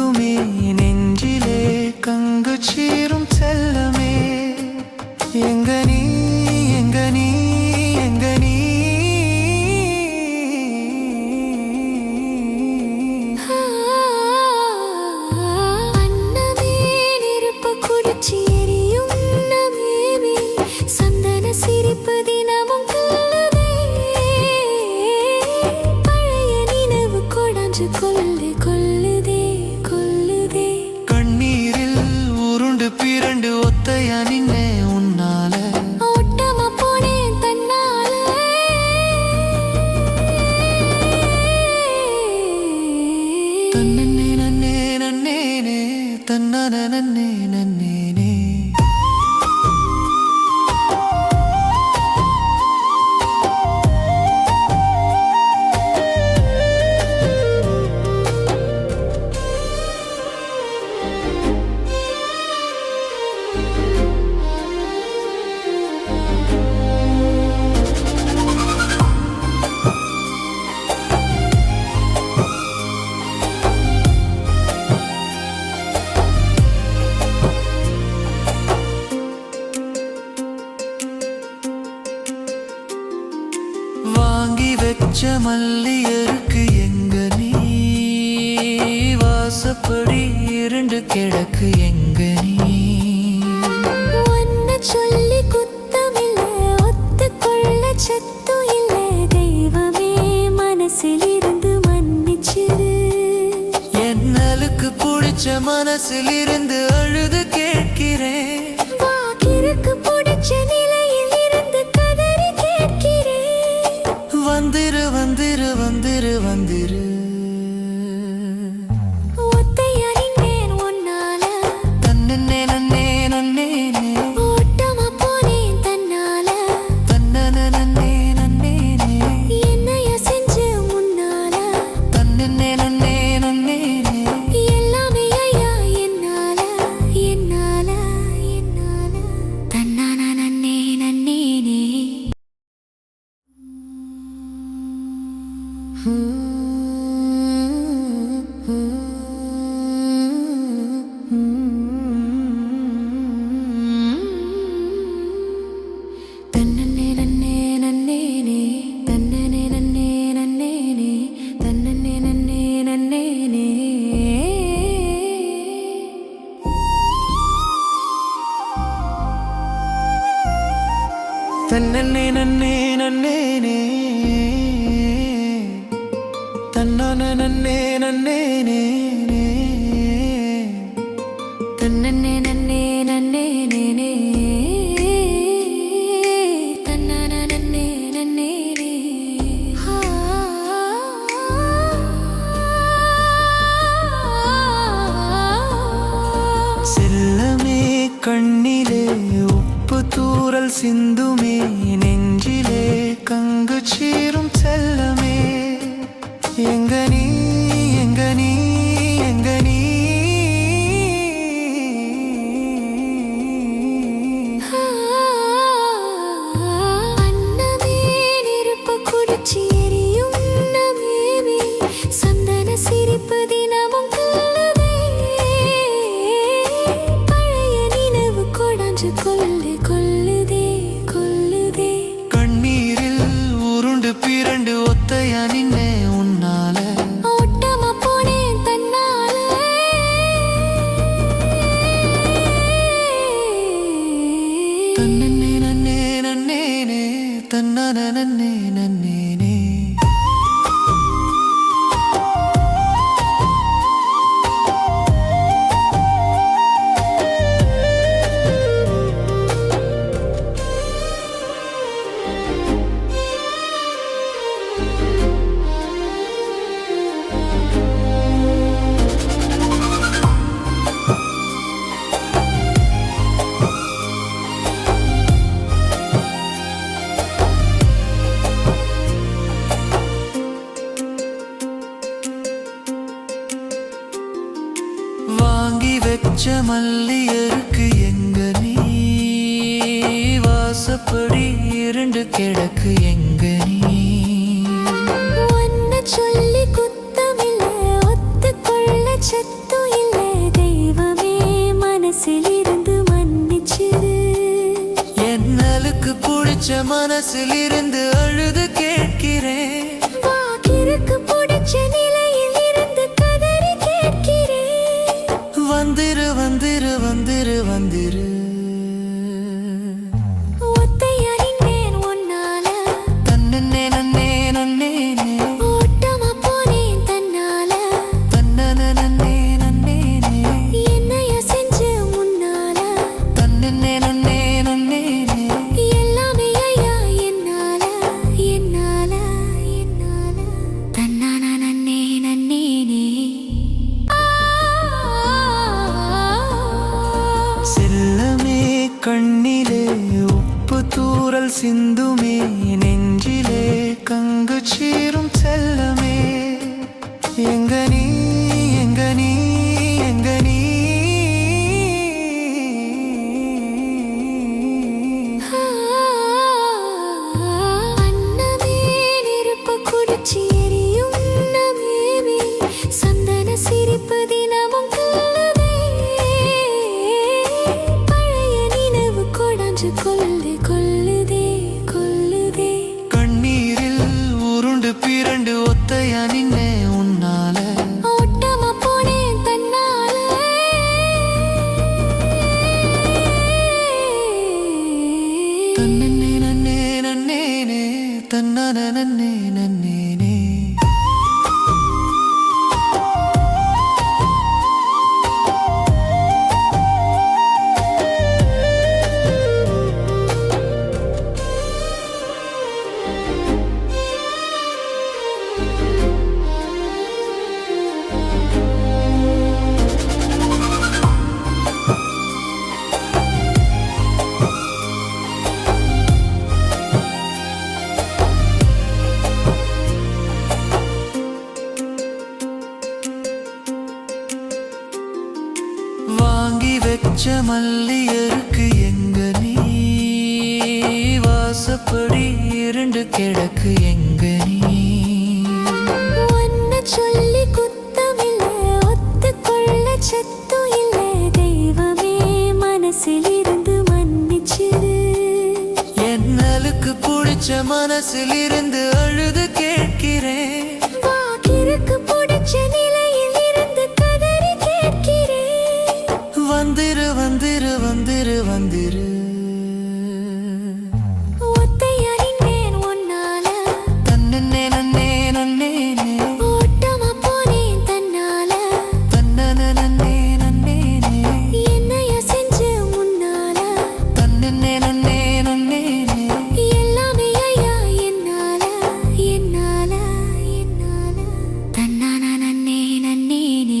சிந்துமே நெஞ்சிலே கங்கு சீரும் செல்லமே எங்க நீ எங்க நீ எங்க நீ அன்னமே நெருப்பு குடிச்சி எரியும் நம்மேவே சந்தன சிரிப்பு தினமும் கொள்ளுதே பழைய நினைவு கொடாஞ்சு கொள்ளுதே கொள்ளுதே கொள்ளுதே கண்ணீரில் உருண்டு பிறண்டு ஒத்தையா நின்னே உன்னால ஓட்டமா போனேன் தன்னால தன்னே நன்னே நன்னேனே தன்னான நன்னே நன்னேனே வாங்கி வச்ச மல்லியருக்கு எங்க நீ வாசப்படி இரண்டு கிழக்கு எங்க நீ ஒன்ன சொல்லி குத்தமில்ல ஒத்துக்கொள்ள சத்தும் இல்ல தெய்வமே மனசில் இருந்து மன்னிச்சிரு என்னலுக்கு பிடிச்ச மனசில் இருந்து அழுது கேட்கிறேன் வாக்கிற்கு பிடிச்ச நிலையில் இருந்து கதறி கேட்கிறேன் வந்திரு வந்திரு வந்திரு வந்திரு ஒத்தையா நின்னேன் உன்னால தன்னே நன்னே நன்னேனே ஓட்டமா போனேன் தன்னால தன்னன நன்னே நன்னேனே என்னைய செஞ்சு முன்னால தன்னே நன்னே நன்னேனே எல்லாமே ஐயா என்னால என்னால என்னால தன்னான நன்னே நன்னேனே தன்னே நன்னே நன்னேனே தன்னே நன்னே நன்னேனே தன்னே நன்னே நன்னேனே தன்னே நன்னே நன்னேனே தன்னான நன்னே நன்னேனே தன்னே நன்னே நன்னேனே தன்னான நன்னே நன்னேனே செல்லமே கண்ணிலே உப்பு தூறல் சிந்துமே நெஞ்சிலே கங்கு சீரும் செல்லமே எங்க நீ எங்க நீ எங்க நீ அன்னமே நெருப்பு குடிச்சி எரியும் நம்மேவே சந்தன சிரிப்பு தினமும் கொள்ளுதே பழைய நினைவு கொடாஞ்சு கொள்ளுதே கொள்ளுதே கொள்ளுதே கண்ணீரில் உருண்டு பிறண்டு ஒத்தையா நின்னே உன்னால ஓட்டமா போனேன் தன்னால தன்னே நன்னே நன்னேனே தன்னான நன்னே நன்னேனே வச்ச மல்லியருக்கு எங்க நீ வாசப்படி இரண்டு கிழக்கு எங்க நீ ஒன்ன சொல்லி குத்தமில்ல ஒத்துக்கொள்ள சத்தும் மனசில் இருந்து அழுது கேட்கிறேன். வாக்கிற்கு பிடிச்ச நிலையில் இருந்து கதறி கேட்கிறேன். வந்திரு வந்திரு வந்திரு வந்திரு. ஒத்தை அறிந்தேன் உன்னால. தன்னே நன்னே நன்னே ஓட்டமா போனேன் தன்னால. தன்னே நன்னே நன்னே என்னைய செஞ்சு முன்னால. தன்னே நன்னே நன்னே எல்லாமே ஐயா என்னால என்னால என்னால. தன்னான நன்னே நன்னேனே. செல்லமே கண்ணிலே உப்பு தூறல் சிந்துமே நெஞ்சிலே கங்கு சீரும் செல்லமே. எங்க நீ எங்க நீ எங்க நீ. அன்னமே நெருப்பு குடிச்சி எரியும் நம்மேவே. சந்தன சிரிப்பு தினமும் கொள்ளுதே. பழைய நினைவு கொடாஞ்சு கொள்ளுதே கொள்ளுதே கொள்ளுதே. கண்ணீரில் உருண்டு பிறண்டு ஒத்தையா நின்னே உன்னால. ஓட்டமா போனேன் தன்னால. தன்னே நன்னே நன்னே தன்னான நன்னே நன்னே. வாங்கி வச்ச மல்லியருக்கு எங்க நீ. வாசப்படி இருண்டு கிடக்கு எங்க நீ. ஒன்னு சொல்லி குத்தமில்ல ஒத்துக்கொள்ள சத்தும் இல்ல. தெய்வமே மனசில் இருந்து மன்னிச்சிரு. என்னலுக்கு பிடிச்ச மனசில் இருந்து அழுது கேட்கிறேன். வாக்கிற்கு பிடிச்ச நிலையில் இருந்து கதறி கேட்கிறேன். வந்திரு வந்திரு வந்திரு வந்திரு. ஒத்தை அறிந்தேன் உன்னால. தன்னே நன்னே நன்னே ஓட்டமா போனேன் தன்னால. தன்னே நன்னே நன்னே என்னைய செஞ்சு முன்னால. தன்னே நன்னே நன்னே எல்லாமே ஐயா என்னால என்னால என்னால. தன்னான நன்னே நன்னேனே.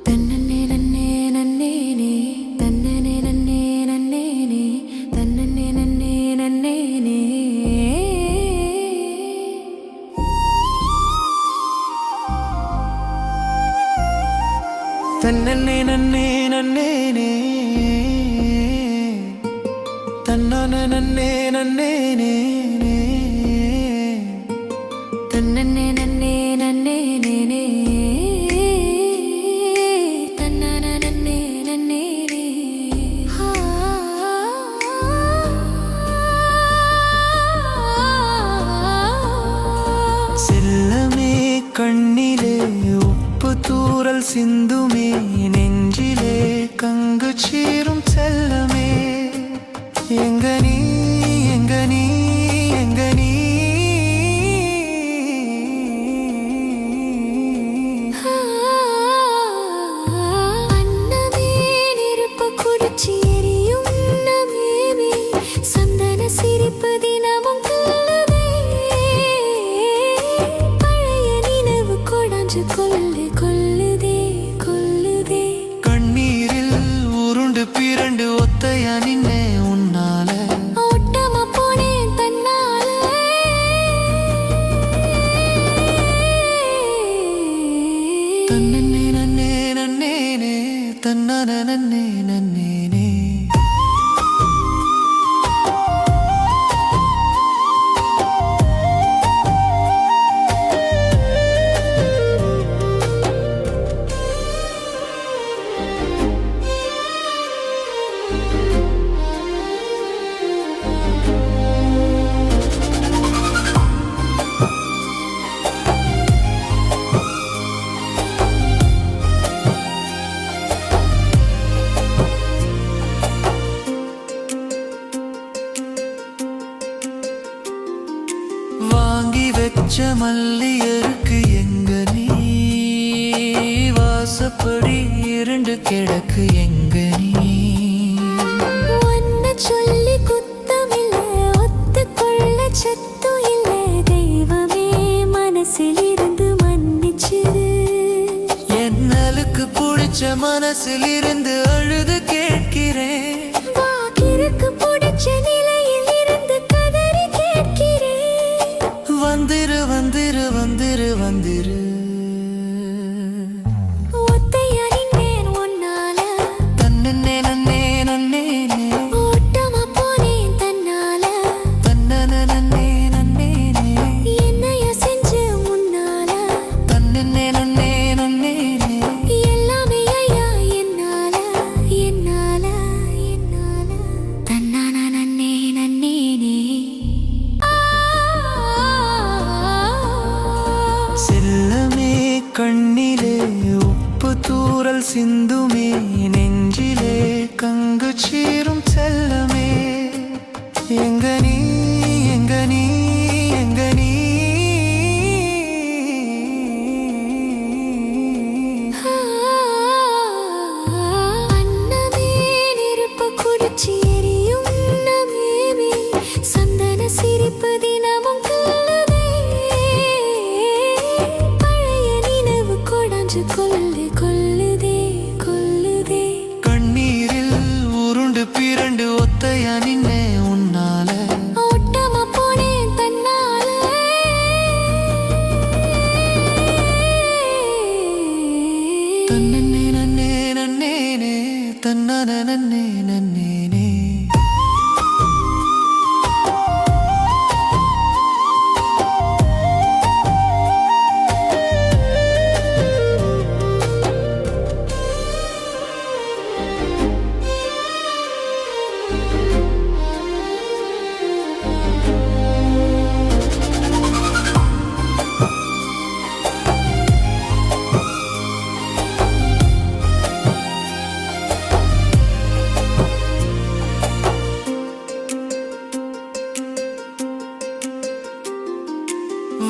தன்னே நன்னே நன்னேனே தன்னே நன்னே நன்னேனே தன்னே நன்னே நன்னேனே. தன்னே நன்னே நன்னே தன்னான நன்னே நன்னே தன்னே நன்னே நன்னேனே. தன்னான நன்னே நன்னேனே. செல்லமே கண்ணிலே உப்பு தூறல் சிந்துமே நெஞ்சிலே கங்கு சீரும் செல்லமே. எங்க நீ எங்க நீ எங்க நீ. அன்னமே நெருப்பு குடிச்சி எரியும் நம்மேவே. சந்தன சிரிப்பு தினமும் கொள்ளுதே. பழைய நினைவு கொடாஞ்சு கொள்ளுதே கொள்ளுதே கொள்ளுதே. கண்ணீரில் உருண்டு பிறண்டு ஒத்தையா நின்னே உன்னால. ஓட்டமா போனேன் தன்னால. தன்னே நன்னே நன்னே தன்னான நன்னே நன்னே. மல்லியருக்கு எங்க நீ வாசப்படி இருண்டு கிடக்கு எங்க நீ ஒன்ன சொல்லி குத்தமில்ல ஒத்துக்கொள்ள சத்தும் இல்ல தெய்வமே மனசில் இருந்து மன்னிச்சிரு என்னலுக்கு பிடிச்ச மனசில் இருந்து அழுது கேட்கிறேன் வாக்கிற்கு பிடிச்ச நிலையில் இருந்து கதறி கேட்கிறேன் வந்திரு வந்திரு வந்திரு வந்திரு ஒத்தையா நின்னேன் உன்னால தன்னே நன்னே நன்னே ஓட்டமா போனேன் தன்னால தன்னே நன்னே நன்னே என்னைய செஞ்சு முன்னால தன்னே நன்னே நன்னே எல்லாமே ஐயா என்னால என்னால என்னால தன்னான நன்னே நன்னேனே செல்லமே கண்ணிலே உப்பு தூறல் சிந்துமே நெஞ்சிலே கங்கு சீரும் செல்லமே எங்க நீ எங்க நீ எங்க நீ அன்னமே நெருப்பு குடிச்சி எரியும் நம்மேமே சந்தன சிரிப்பு தினமும் கொல்லுதே பழைய நினைவு கொடாஞ்சு கொல்லுதே கொல்லுதே கண்ணீரில் உருண்டு பிறண்டு ஒத்தையா நின்னே உன்னால ஓட்டமா போனேன் தன்னால தன்னே நன்னே நன்னே தன்னான நன்னே நன்னே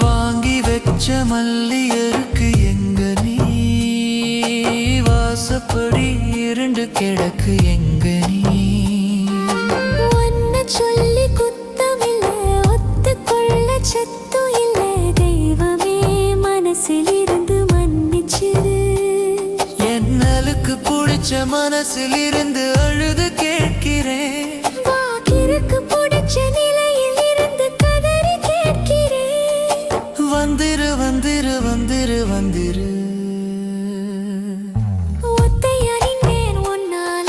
வாங்கி வச்ச மல்லியருக்கு எங்க நீ வாசப்படி இருண்டு கிடக்கு எங்க நீ ஒன்ன சொல்லி குத்தமில்ல ஒத்துக்கொள்ள சத்தும் இல்ல தெய்வமே மனசில் இருந்து மன்னிச்சிரு என்னலுக்கு பிடிச்ச மனசில் இருந்து அழுது கேட்கிறேன் வாக்கிற்கு பிடிச்ச நிலையில் இருந்து கதறி கேட்கிறேன் வந்திரு வந்திரு வந்திரு வந்திரு ஒத்தையா நின்னேன் உன்னால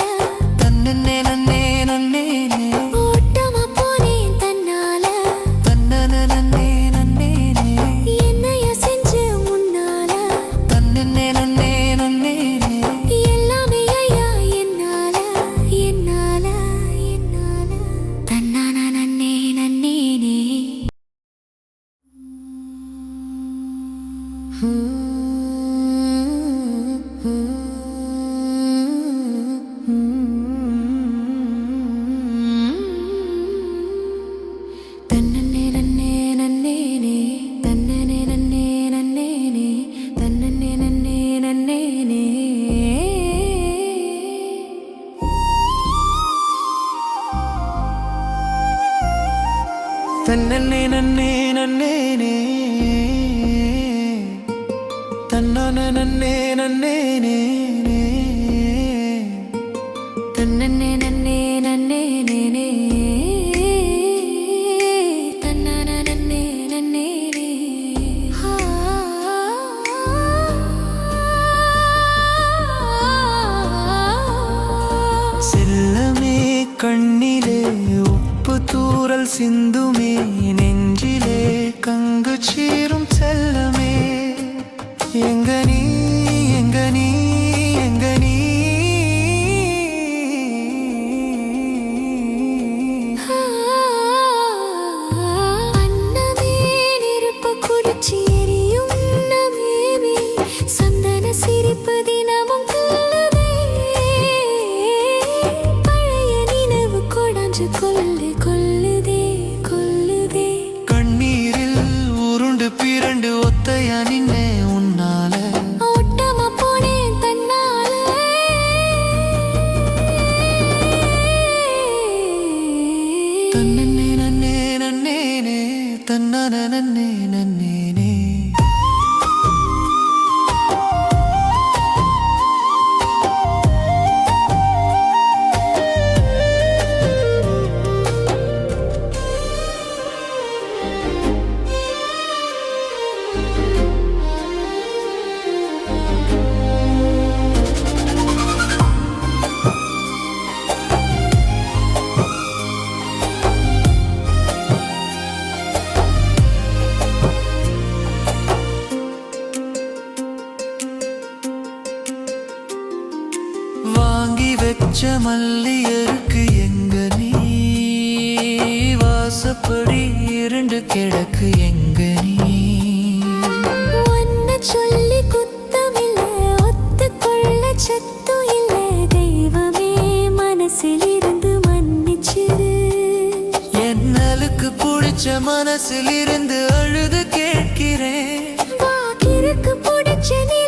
தன்னே நன்னே நன்னே ஓட்டமா போனேன் தன்னால தன்னே நன்னே நன்னே என்னைய செஞ்சு முன்னால தன்னே நன்னே நன்னே எல்லாமே ஐயா என்னால என்னால என்னால தன்னான நன்னே நன்னேனே தன்னே நன்னே நன்னேனே தன்னே நன்னே நன்னேனே தன்னே நன்னே நன்னேனே தன்னே நன்னே நன்னே தன்னான நன்னே நன்னே தன்னே நன்னே நன்னேனே தன்னான நன்னே நன்னேனே செல்லமே கண்ணிலே உப்பு தூறல் சிந்துமே நெஞ்சிலே கங்கு சீரும் செல்லமே எங்க நீ எங்க நீ எங்க நீ அன்னமே நெருப்பு குடிச்சி எரியும் நம்மேமே சந்தன சிரிப்பு தினமும் கொல்லுதே பழைய நினைவு கொடாஞ்சு கொல்லுதே கண்ணீரில் உருண்டு வச்ச மல்லியருக்கு எங்க நீ வாசப்படி இருண்டு கிடக்கு எங்க நீ ஒன்ன சொல்லி குத்தமில்ல ஒத்துக்கொள்ள சத்தம் இல்ல தெய்வமே மனசில் இருந்து மன்னிச்சிரு என்னலுக்கு பிடிச்ச மனசில் இருந்து அழுது கேட்கிறேன் வாக்கிற்கு பிடிச்ச நீ